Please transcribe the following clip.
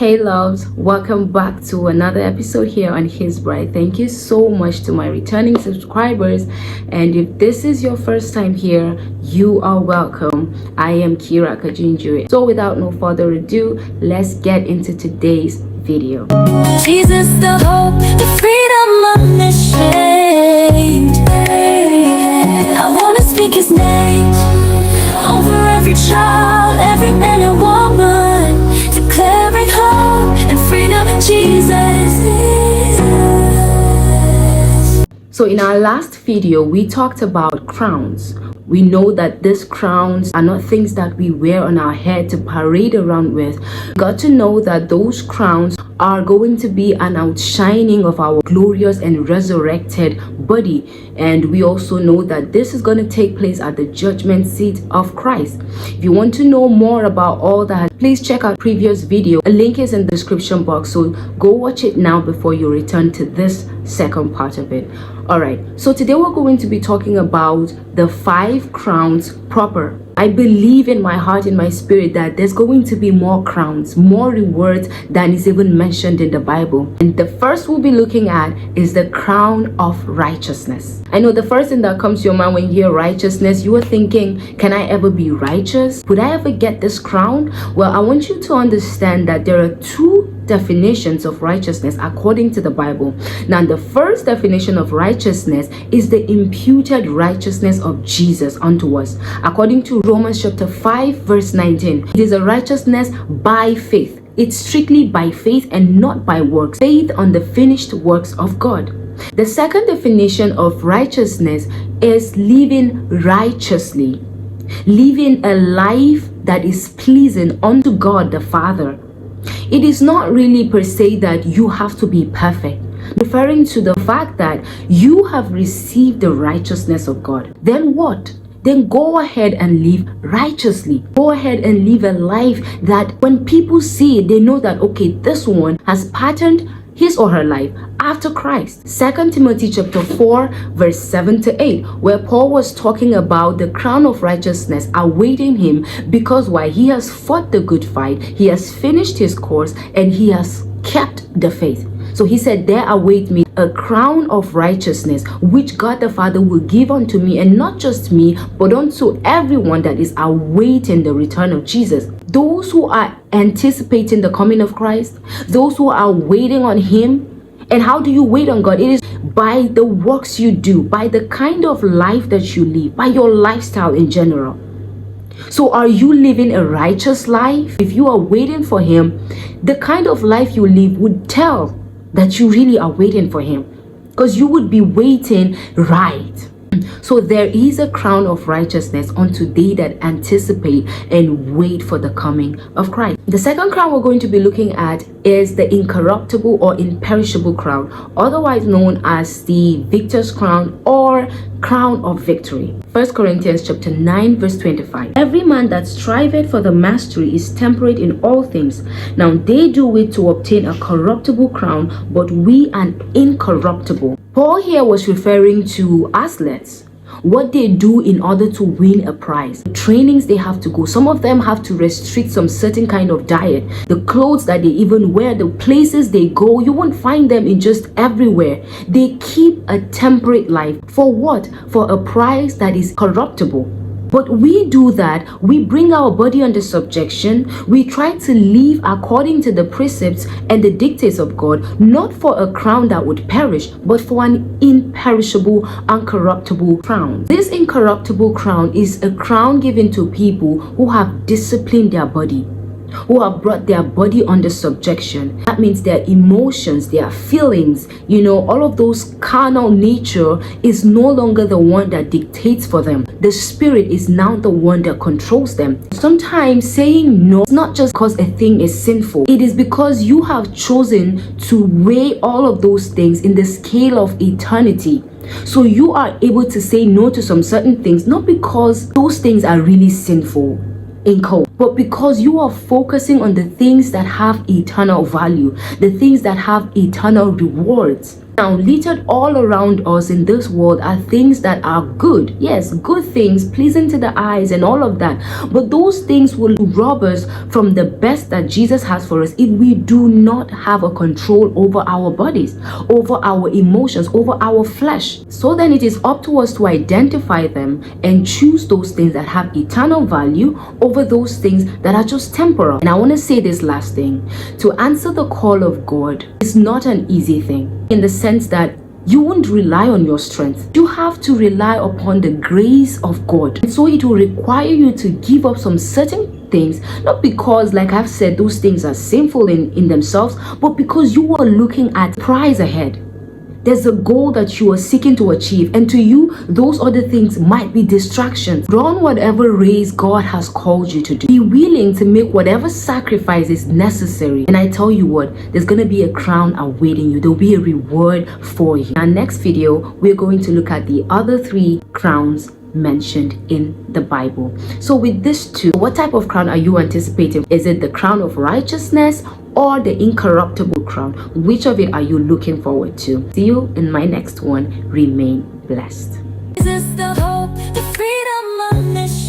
Hey loves, welcome back to another episode here on His Bride. Thank you so much to my returning subscribers, and if this is your first time here, you are welcome. I am Kira Kajinjure. So without no further ado, let's get into today's video. Jesus, the hope, the freedom unashamed. I want to speak His name over every child, every man and woman, declaring hope and freedom in Jesus. So in our last video, we talked about crowns. We know that these crowns are not things that we wear on our head to parade around with. Got to know that those crowns are going to be an outshining of our glorious and resurrected body. And we also know that this is going to take place at the judgment seat of Christ. If you want to know more about all that, please check out previous video. A link is in the description box, so go watch it now before you return to this second part of it. All right, so today we're going to be talking about the 5 crowns proper. I believe in my heart, in my spirit, that there's going to be more crowns, more rewards than is even mentioned in the Bible. And the first we'll be looking at is the crown of righteousness. I know the first thing that comes to your mind when you hear righteousness, you are thinking, can I ever be righteous? Would I ever get this crown? Well, I want you to understand that there are 2 definitions of righteousness according to the Bible. Now, the first definition of righteousness is the imputed righteousness of Jesus unto us. According to Romans chapter 5 verse 19, it is a righteousness by faith. It's strictly by faith and not by works. Faith on the finished works of God. The second definition of righteousness is living righteously, living a life that is pleasing unto God the Father. It is not really per se that you have to be perfect, referring to the fact that you have received the righteousness of God. Then what? Then go ahead and live righteously. Go ahead and live a life that when people see it, they know that, okay, this one has patterned his or her life after Christ. 2 Timothy chapter 4 verse 7 to 8, where Paul was talking about the crown of righteousness awaiting him, because why? He has fought the good fight, he has finished his course, and he has kept the faith. So he said, there await me a crown of righteousness, which God the Father will give unto me, and not just me, but unto everyone that is awaiting the return of Jesus. Those who are anticipating the coming of Christ, those who are waiting on Him. And how do you wait on God? It is by the works you do, by the kind of life that you live, by your lifestyle in general. So are you living a righteous life? If you are waiting for Him, the kind of life you live would tell that you really are waiting for Him, because you would be waiting right. So there is a crown of righteousness unto they that anticipate and wait for the coming of Christ. The second crown we're going to be looking at is the incorruptible or imperishable crown, otherwise known as the victor's crown or crown of victory. 1 Corinthians chapter 9 verse 25. Every man that striveth for the mastery is temperate in all things. Now they do it to obtain a corruptible crown, but we an incorruptible. Paul here was referring to athletes, what they do in order to win a prize, the trainings they have to go. Some of them have to restrict some certain kind of diet, the clothes that they even wear, the places they go, you won't find them in just everywhere. They keep a temperate life. For what? For a prize that is corruptible. But we do that. We bring our body under subjection. We try to live according to the precepts and the dictates of God, not for a crown that would perish, but for an imperishable, uncorruptible crown. This incorruptible crown is a crown given to people who have disciplined their body, who have brought their body under subjection. That means their emotions, their feelings, all of those carnal nature is no longer the one that dictates for them. The spirit is now the one that controls them. Sometimes saying no is not just because a thing is sinful. It is because you have chosen to weigh all of those things in the scale of eternity. So you are able to say no to some certain things, not because those things are really sinful in code, but because you are focusing on the things that have eternal value, the things that have eternal rewards. Now, littered all around us in this world are things that are good. Yes, good things, pleasing to the eyes and all of that. But those things will rob us from the best that Jesus has for us if we do not have a control over our bodies, over our emotions, over our flesh. So then it is up to us to identify them and choose those things that have eternal value over those things that are just temporal. And I want to say this last thing. To answer the call of God is not an easy thing, in the sense that you won't rely on your strength. You have to rely upon the grace of God. And so it will require you to give up some certain things, not because, like I've said, those things are sinful in themselves, but because you are looking at prize ahead. There's a goal that you are seeking to achieve, and to you, those other things might be distractions. Run whatever race God has called you to do. Be willing to make whatever sacrifice is necessary. And I tell you what, there's going to be a crown awaiting you. There'll be a reward for you. In our next video, we're going to look at the other 3 crowns mentioned in the Bible. So with this too, what type of crown are you anticipating? Is it the crown of righteousness or the incorruptible crown? Which of it are you looking forward to? See you in my next one. Remain blessed. Jesus, the hope, the freedom, a mission.